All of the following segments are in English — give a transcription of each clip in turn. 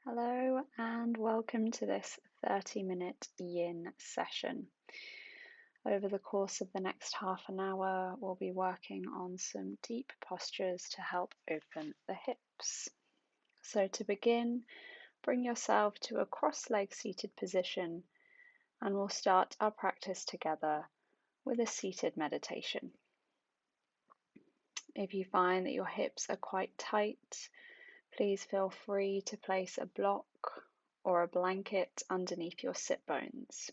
Hello and welcome to this 30-minute yin session. Over the course of the next half an hour, we'll be working on some deep postures to help open the hips. So to begin, bring yourself to a cross-legged seated position and we'll start our practice together with a seated meditation. If you find that your hips are quite tight, please feel free to place a block or a blanket underneath your sit bones.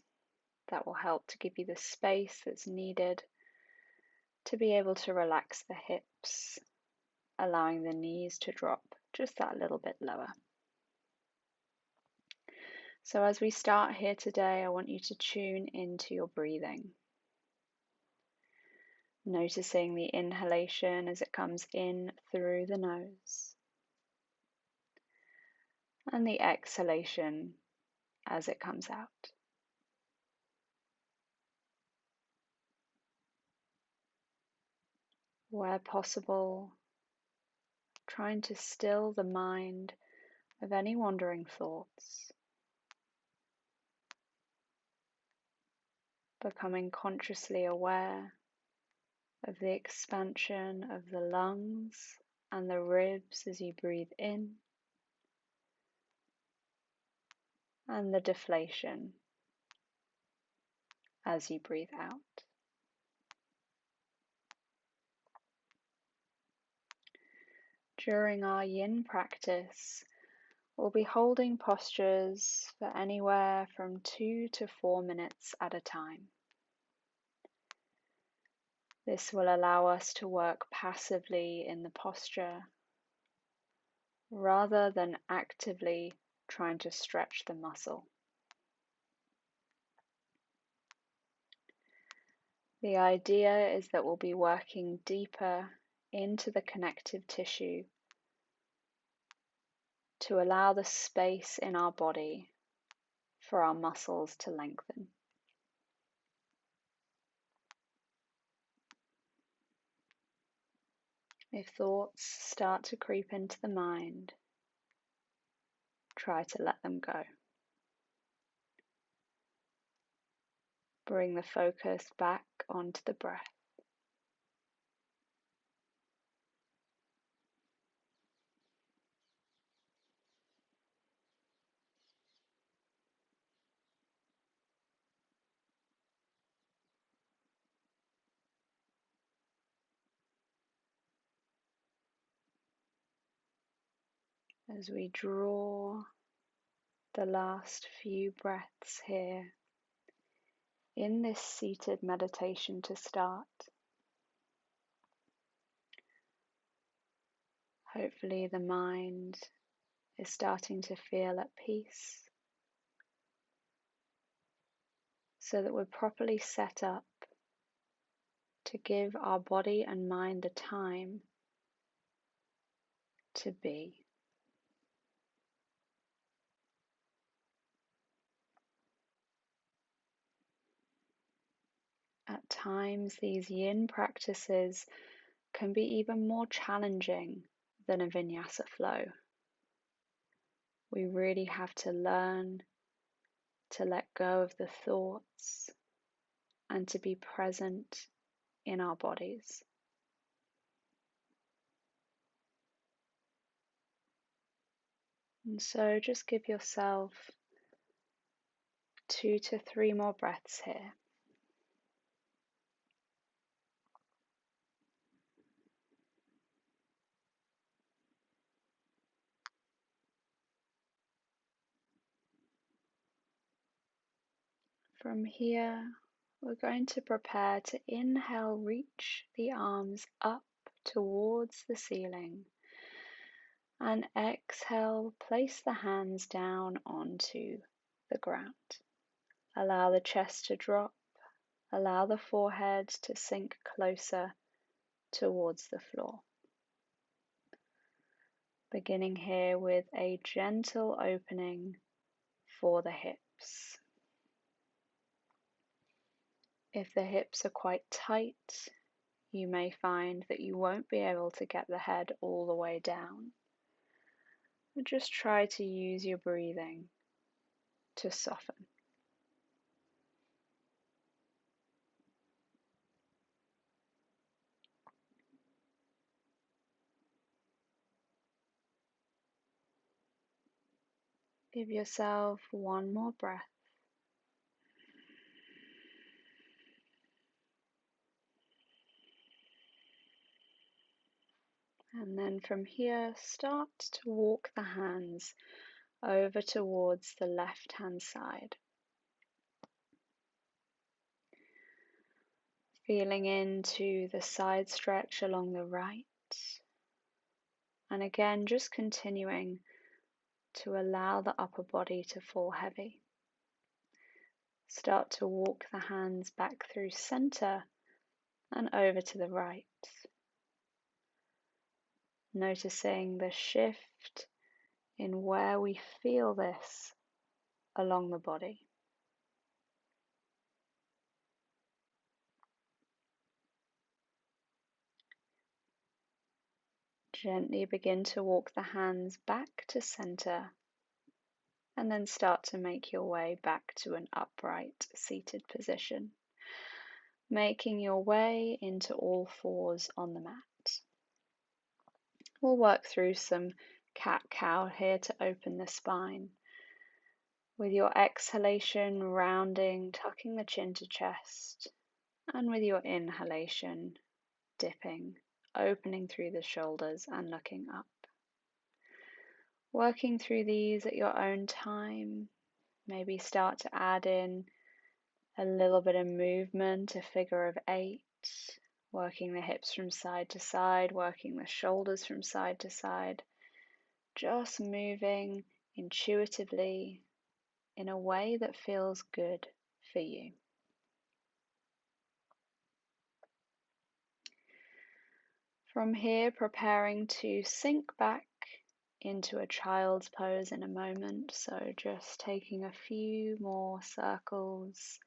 That will help to give you the space that's needed to be able to relax the hips, allowing the knees to drop just that little bit lower. So as we start here today, I want you to tune into your breathing. Noticing the inhalation as it comes in through the nose, and the exhalation as it comes out. Where possible, trying to still the mind of any wandering thoughts, becoming consciously aware of the expansion of the lungs and the ribs as you breathe in, and the deflation as you breathe out. During our yin practice, we'll be holding postures for anywhere from 2 to 4 minutes at a time. This will allow us to work passively in the posture rather than actively trying to stretch the muscle. The idea is that we'll be working deeper into the connective tissue to allow the space in our body for our muscles to lengthen. If thoughts start to creep into the mind, try to let them go. Bring the focus back onto the breath. As we draw the last few breaths here in this seated meditation to start, hopefully the mind is starting to feel at peace, so that we're properly set up to give our body and mind the time to be. At times, these yin practices can be even more challenging than a vinyasa flow. We really have to learn to let go of the thoughts and to be present in our bodies. And so just give yourself 2 to 3 more breaths here. From here, we're going to prepare to inhale, reach the arms up towards the ceiling, and exhale, place the hands down onto the ground. Allow the chest to drop, allow the forehead to sink closer towards the floor. Beginning here with a gentle opening for the hips. If the hips are quite tight, you may find that you won't be able to get the head all the way down. But just try to use your breathing to soften. Give yourself one more breath. And then from here, start to walk the hands over towards the left-hand side. Feeling into the side stretch along the right. And again, just continuing to allow the upper body to fall heavy. Start to walk the hands back through center and over to the right. Noticing the shift in where we feel this along the body. Gently begin to walk the hands back to center and then start to make your way back to an upright seated position, making your way into all fours on the mat. We'll work through some cat-cow here to open the spine. With your exhalation, rounding, tucking the chin to chest, and with your inhalation, dipping, opening through the shoulders and looking up. Working through these at your own time. Maybe start to add in a little bit of movement, a figure of 8, working the hips from side to side, working the shoulders from side to side, just moving intuitively in a way that feels good for you. From here, preparing to sink back into a child's pose in a moment, so just taking a few more circles.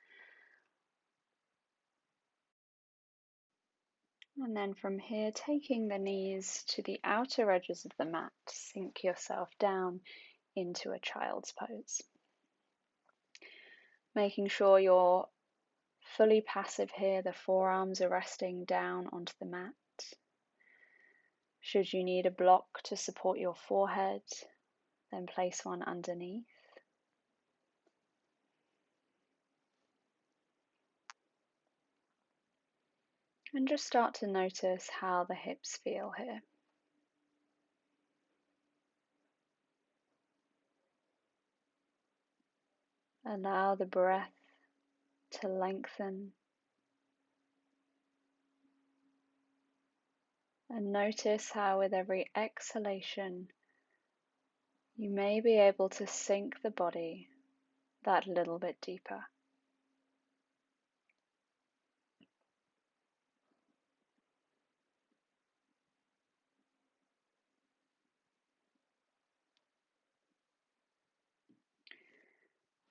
And then from here, taking the knees to the outer edges of the mat, sink yourself down into a child's pose. Making sure you're fully passive here, the forearms are resting down onto the mat. Should you need a block to support your forehead, then place one underneath. And just start to notice how the hips feel here. Allow the breath to lengthen. And notice how with every exhalation, you may be able to sink the body that little bit deeper.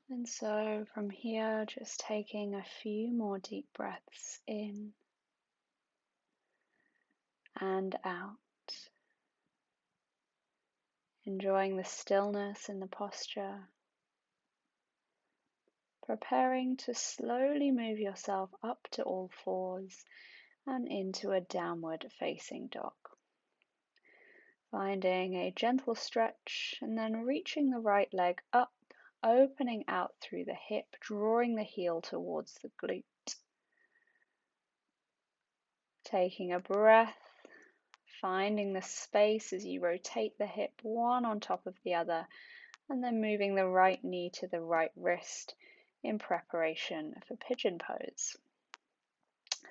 And so from here, just taking a few more deep breaths in and out. Enjoying the stillness in the posture. Preparing to slowly move yourself up to all fours and into a downward facing dog. Finding a gentle stretch and then reaching the right leg up, opening out through the hip, drawing the heel towards the glute. Taking a breath, finding the space as you rotate the hip one on top of the other, and then moving the right knee to the right wrist in preparation for pigeon pose.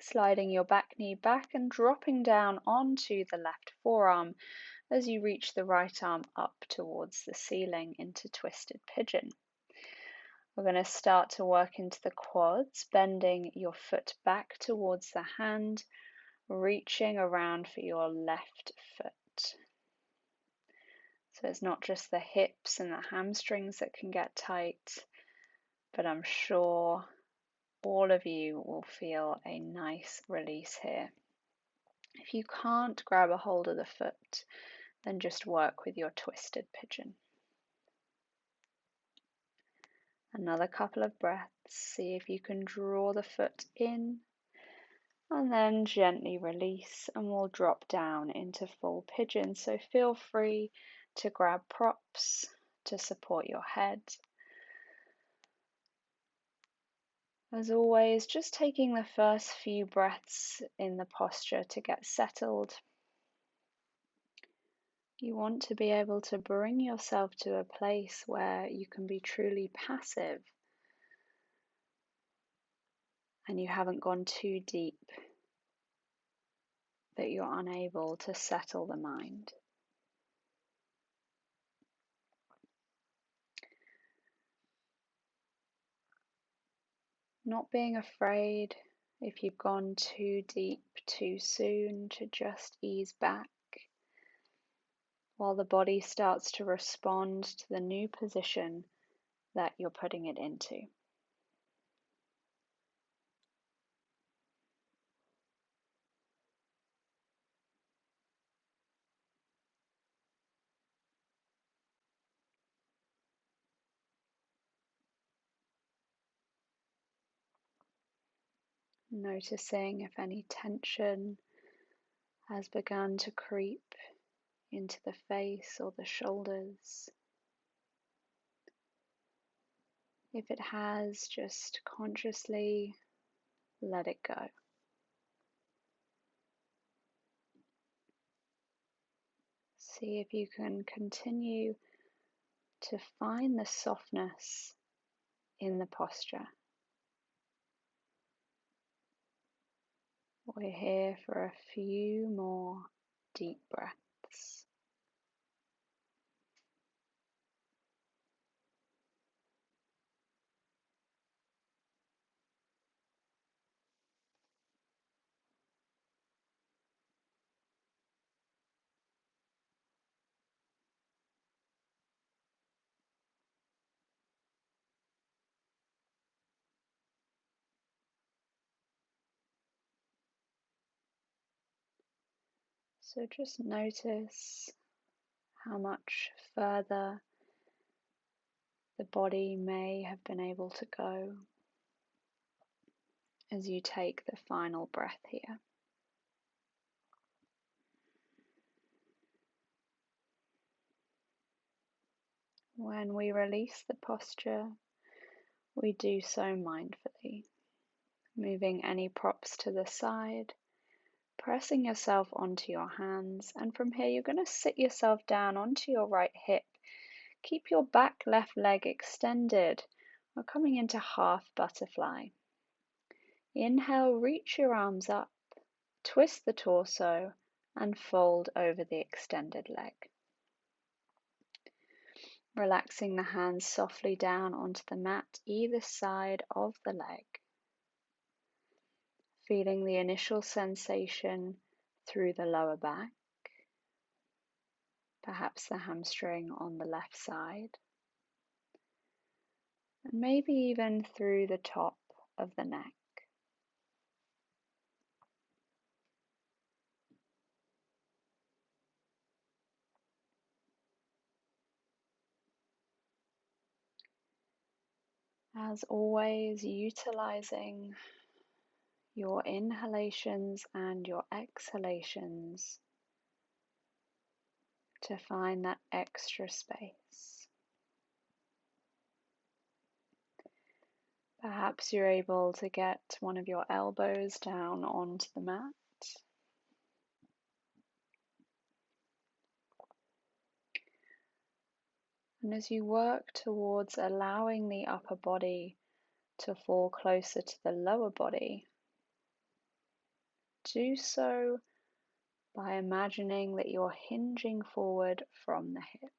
Sliding your back knee back and dropping down onto the left forearm as you reach the right arm up towards the ceiling into twisted pigeon. We're going to start to work into the quads, bending your foot back towards the hand, reaching around for your left foot. So it's not just the hips and the hamstrings that can get tight, but I'm sure all of you will feel a nice release here. If you can't grab a hold of the foot, then just work with your twisted pigeon. Another couple of breaths. See if you can draw the foot in and then gently release, and we'll drop down into full pigeon. So feel free to grab props to support your head. As always, just taking the first few breaths in the posture to get settled. You want to be able to bring yourself to a place where you can be truly passive and you haven't gone too deep, that you're unable to settle the mind. Not being afraid if you've gone too deep too soon, to just ease back while the body starts to respond to the new position that you're putting it into. Noticing if any tension has begun to creep into the face or the shoulders. If it has, just consciously let it go. See if you can continue to find the softness in the posture. We're here for a few more deep breaths. So just notice how much further the body may have been able to go as you take the final breath here. When we release the posture, we do so mindfully, moving any props to the side, pressing yourself onto your hands, and from here you're going to sit yourself down onto your right hip. Keep your back left leg extended. We're coming into half butterfly. Inhale, reach your arms up, twist the torso, and fold over the extended leg. Relaxing the hands softly down onto the mat either side of the leg. Feeling the initial sensation through the lower back, perhaps the hamstring on the left side, and maybe even through the top of the neck. As always, utilizing your inhalations and your exhalations to find that extra space. Perhaps you're able to get one of your elbows down onto the mat. And as you work towards allowing the upper body to fall closer to the lower body, do so by imagining that you're hinging forward from the hip.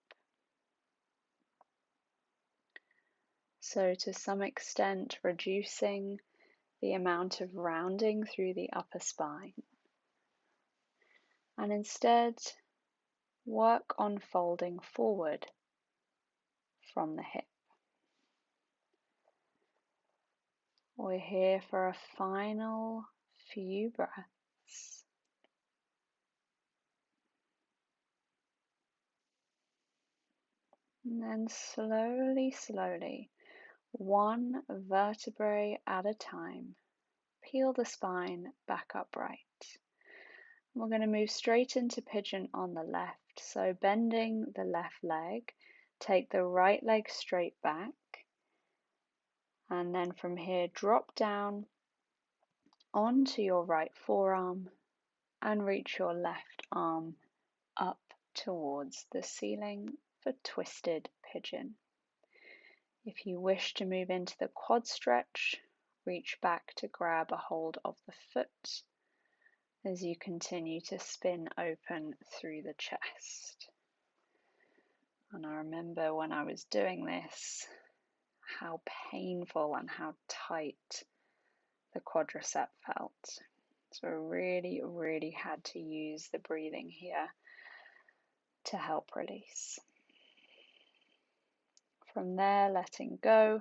So to some extent reducing the amount of rounding through the upper spine. And instead work on folding forward from the hip. We're here for a final few breaths. And then slowly, slowly, one vertebrae at a time, peel the spine back upright. We're going to move straight into pigeon on the left. So bending the left leg, take the right leg straight back. And then from here, drop down onto your right forearm and reach your left arm up towards the ceiling for twisted pigeon. If you wish to move into the quad stretch, reach back to grab a hold of the foot as you continue to spin open through the chest. And I remember when I was doing this, how painful and how tight the quadricep felt. So I really, really had to use the breathing here to help release. From there, letting go,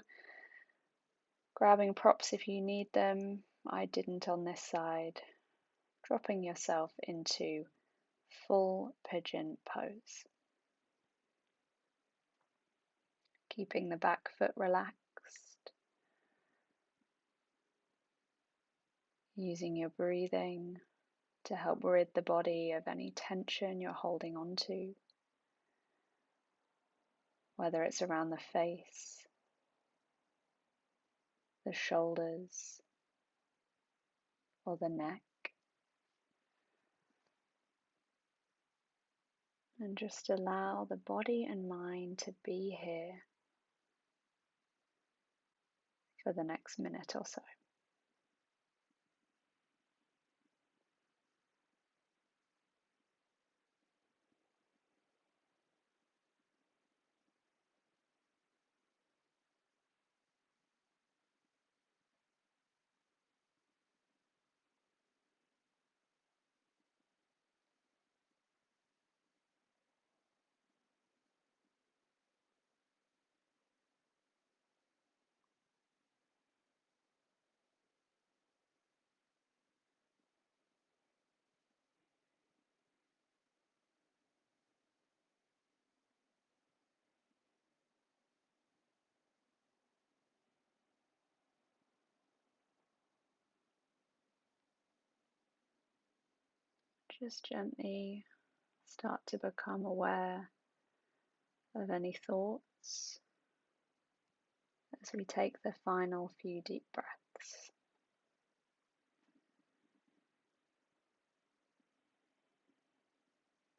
grabbing props if you need them. I didn't on this side. Dropping yourself into full pigeon pose. Keeping the back foot relaxed. Using your breathing to help rid the body of any tension you're holding on to. Whether it's around the face, the shoulders, or the neck. And just allow the body and mind to be here for the next minute or so. Just gently start to become aware of any thoughts as we take the final few deep breaths.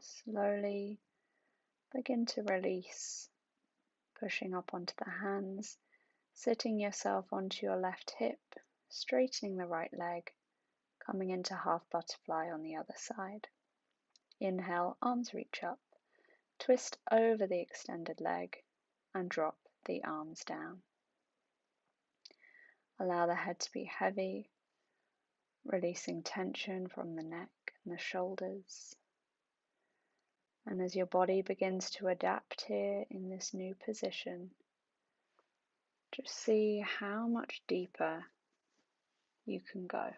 Slowly begin to release, pushing up onto the hands, sitting yourself onto your left hip, straightening the right leg, coming into half butterfly on the other side. Inhale, arms reach up, twist over the extended leg and drop the arms down. Allow the head to be heavy, releasing tension from the neck and the shoulders. And as your body begins to adapt here in this new position, just see how much deeper you can go.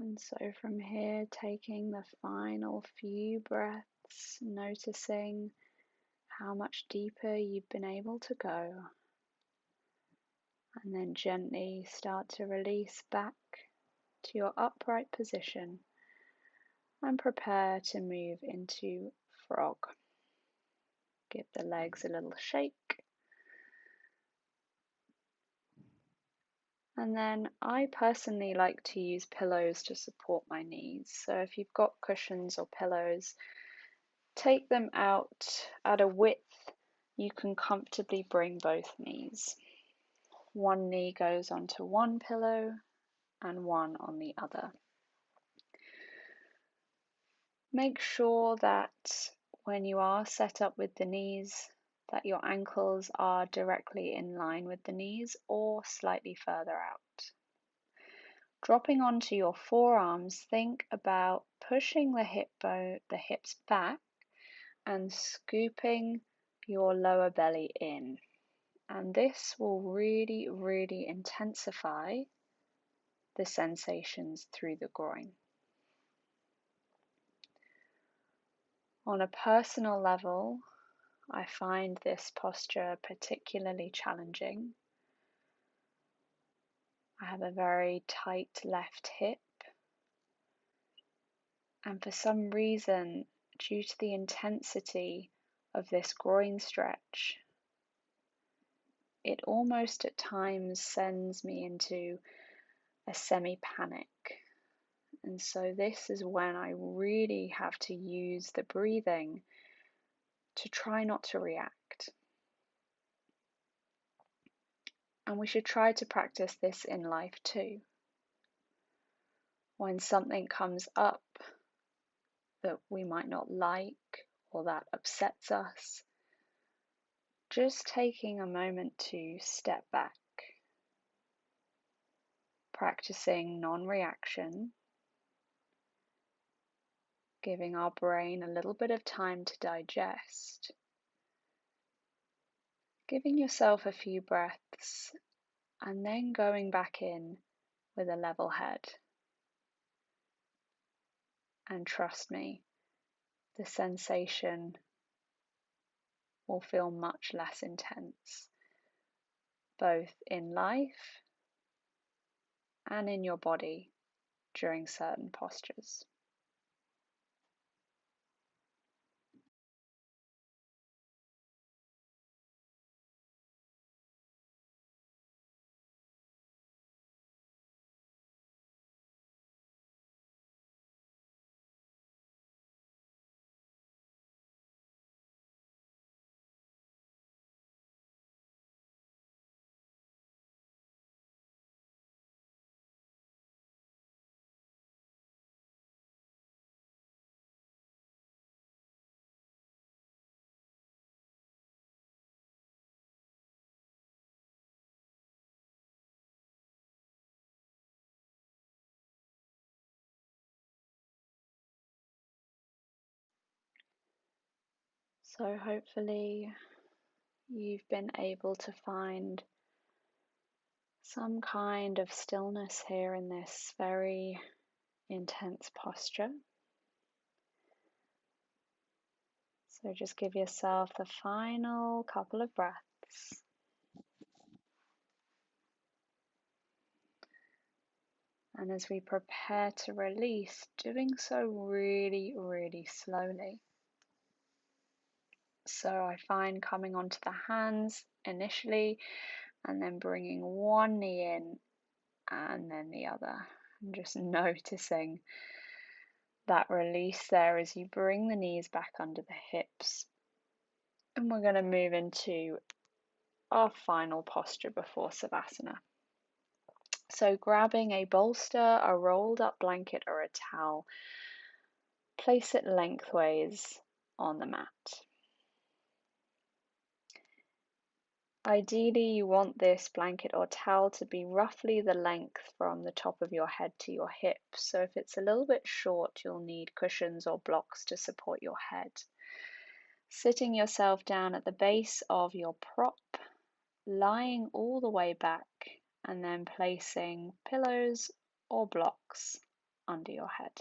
And so from here, taking the final few breaths, noticing how much deeper you've been able to go, and then gently start to release back to your upright position and prepare to move into frog. Give the legs a little shake. And then I personally like to use pillows to support my knees. So if you've got cushions or pillows, take them out at a width you can comfortably bring both knees. One knee goes onto one pillow and one on the other. Make sure that when you are set up with the knees, that your ankles are directly in line with the knees or slightly further out. Dropping onto your forearms, think about pushing the hips back and scooping your lower belly in. And this will really, really intensify the sensations through the groin. On a personal level, I find this posture particularly challenging. I have a very tight left hip, and for some reason, due to the intensity of this groin stretch, it almost at times sends me into a semi-panic. And so this is when I really have to use the breathing to try not to react. And we should try to practice this in life too. When something comes up that we might not like or that upsets us, just taking a moment to step back, practicing non-reaction, giving our brain a little bit of time to digest, giving yourself a few breaths, and then going back in with a level head. And trust me, the sensation will feel much less intense, both in life and in your body during certain postures. So hopefully you've been able to find some kind of stillness here in this very intense posture. So just give yourself the final couple of breaths. And as we prepare to release, doing so really, really slowly. So I find coming onto the hands initially and then bringing one knee in and then the other. And just noticing that release there as you bring the knees back under the hips. And we're going to move into our final posture before Savasana. So grabbing a bolster, a rolled up blanket or a towel, place it lengthways on the mat. Ideally, you want this blanket or towel to be roughly the length from the top of your head to your hips. So if it's a little bit short, you'll need cushions or blocks to support your head. Sitting yourself down at the base of your prop, lying all the way back, and then placing pillows or blocks under your head.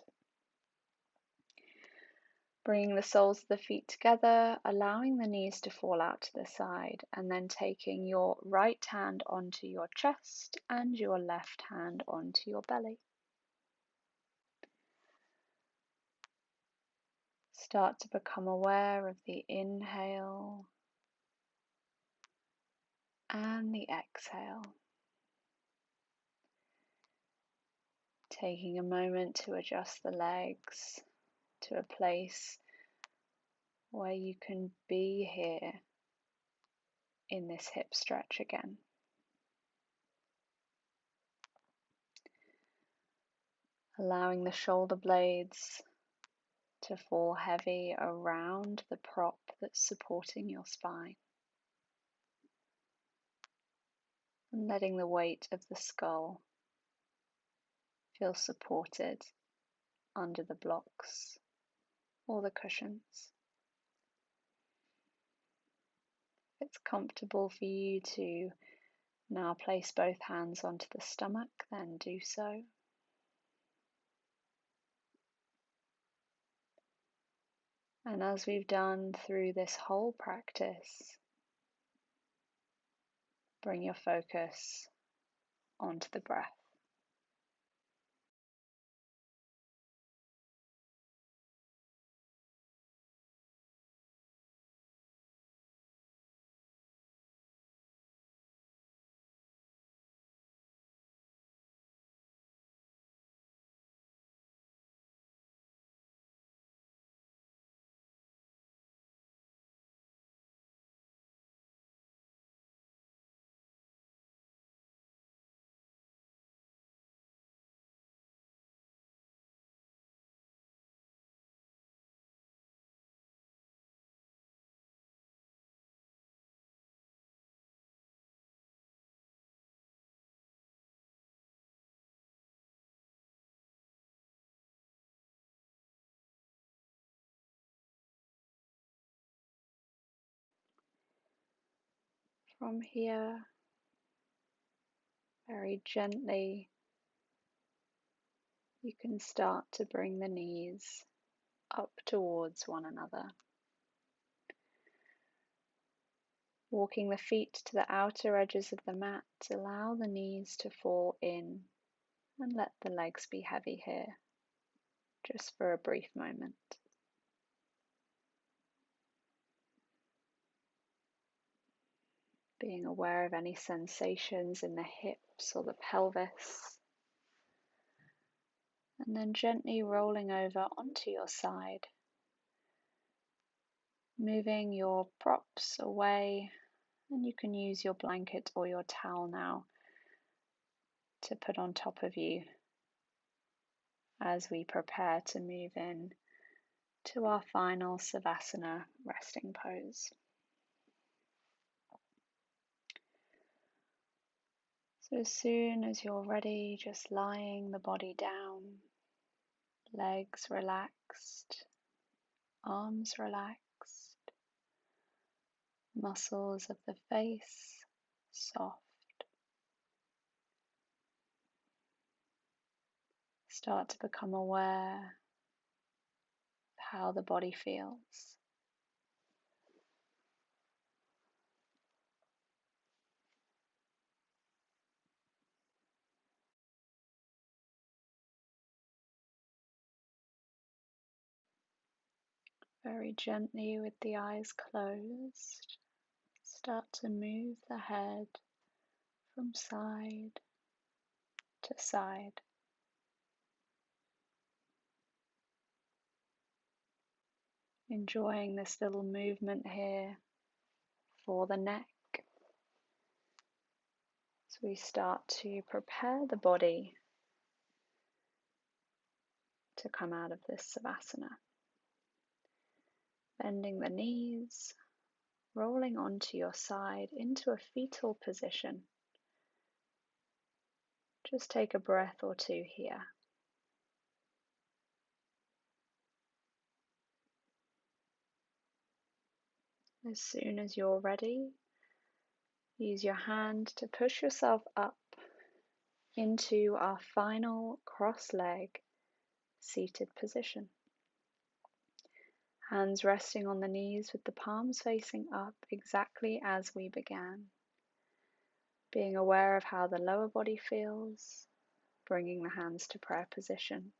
Bringing the soles of the feet together, allowing the knees to fall out to the side, and then taking your right hand onto your chest and your left hand onto your belly. Start to become aware of the inhale and the exhale. Taking a moment to adjust the legs to a place where you can be here in this hip stretch again. Allowing the shoulder blades to fall heavy around the prop that's supporting your spine. And letting the weight of the skull feel supported under the blocks or the cushions. If it's comfortable for you to now place both hands onto the stomach, then do so. And as we've done through this whole practice, bring your focus onto the breath. From here, very gently, you can start to bring the knees up towards one another. Walking the feet to the outer edges of the mat, allow the knees to fall in and let the legs be heavy here, just for a brief moment. Being aware of any sensations in the hips or the pelvis. And then gently rolling over onto your side, moving your props away, and you can use your blanket or your towel now to put on top of you as we prepare to move in to our final Savasana resting pose. So as soon as you're ready, just lying the body down, legs relaxed, arms relaxed, muscles of the face soft. Start to become aware of how the body feels. Very gently with the eyes closed, start to move the head from side to side. Enjoying this little movement here for the neck. So we start to prepare the body to come out of this Savasana. Bending the knees, rolling onto your side into a fetal position. Just take a breath or two here. As soon as you're ready, use your hand to push yourself up into our final cross leg seated position. Hands resting on the knees with the palms facing up exactly as we began. Being aware of how the lower body feels, bringing the hands to prayer position.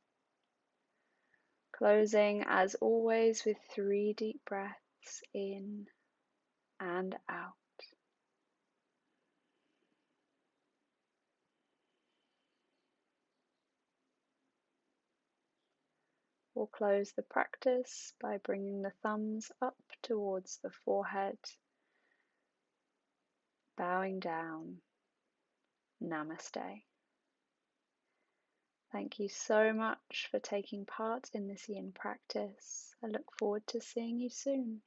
Closing as always with 3 deep breaths in and out. We'll close the practice by bringing the thumbs up towards the forehead, bowing down. Namaste. Thank you so much for taking part in this yin practice. I look forward to seeing you soon.